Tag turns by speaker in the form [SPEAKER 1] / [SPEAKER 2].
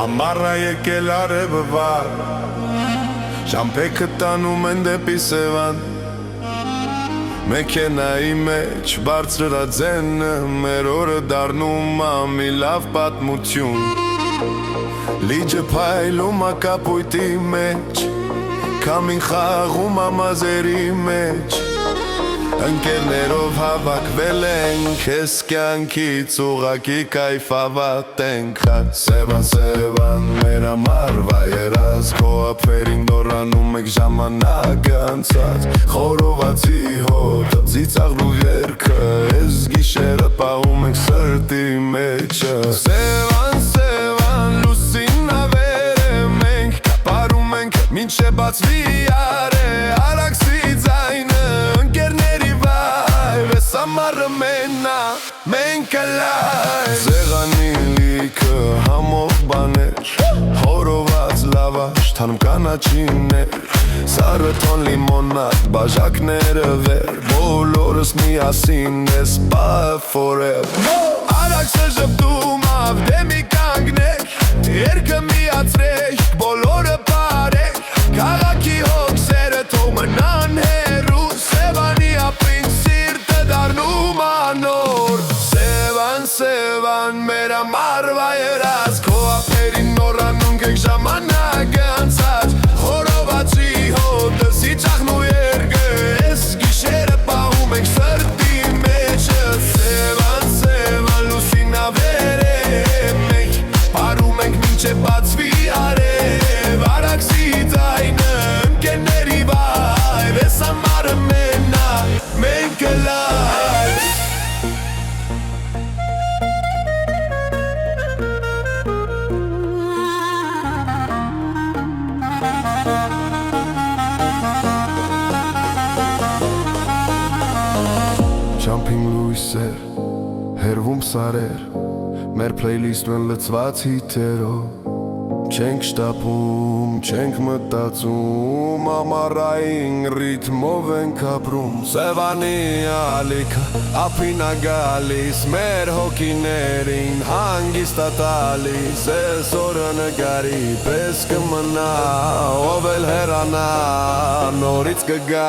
[SPEAKER 1] Ամառը եկել արևը վար, շամփեքը տանում են դեպի Սևան, մեքենայի մեջ բարձրաձենը մեր օրը դառնում ա մի լավ պատմություն, լիճը փայլում ա կապույտի մեջ, քամին խաղում ա մազերի մեջ, ընկերներով հավաքվել ենք, ես կյանքից ուղղակի կայֆավատենք, Սևան, Սևան, մեր համար վայրած, քո ափերին դոռանում եք ժամանակը անցած, խորովածի հոտը, ծիծաղն ու երգը, ես գիշերը պահում ենք սրտի մեջը, Սևան, Սևան, լուսին ավերեմ ենք, կապարում ենք, մինչև բացվի արե, արաքսի ձայնը, ընկերների վայր, ամառը մենա, մենք ալայ, սեղանի լիքը համով բաներ, հորոված լավաշ, թանում կանաչիներ, սառը թոն լիմոնադ, բաժակները վեր, բոլորս միասին ես պահ forever, արաքսը ժպտում ավ դեմի կանգնեք, երկը միացրեք, բոլորը պարեք, քաղաքի հոգսերը թող մնան հեռու, Սևանի ապրին սիրտը դառնում անոր, Սևան, Սևան, մեր համար վայրած, քո ափերին նորանում կեք ժամանակը անցած, խորովածի հոտը, ծիծաղն ու երգը, ես գիշերը պահում ենք սրտի մեջը, Սևան, Սևան, լուսին ավերեմ ենք, պարում ենք մինչև բացվի արև, արաքսի ձայնը, ընկերների վայր, ես ամառը մենա, մենք ալայ, Jumping լույսեր, հերվում սարեր, մեր պլեյլիստն են լծված հիթերով, չենք շտապում, չենք մտածում, ամառային ռիթմով ենք ապրում, Սևանի ալիքը, ապրին ա գալիս, մեր հոգիներին հանգիստ ա տալիս, ես օրը նկարի պես կմնա, ով էլ հեռանա, նորից կգա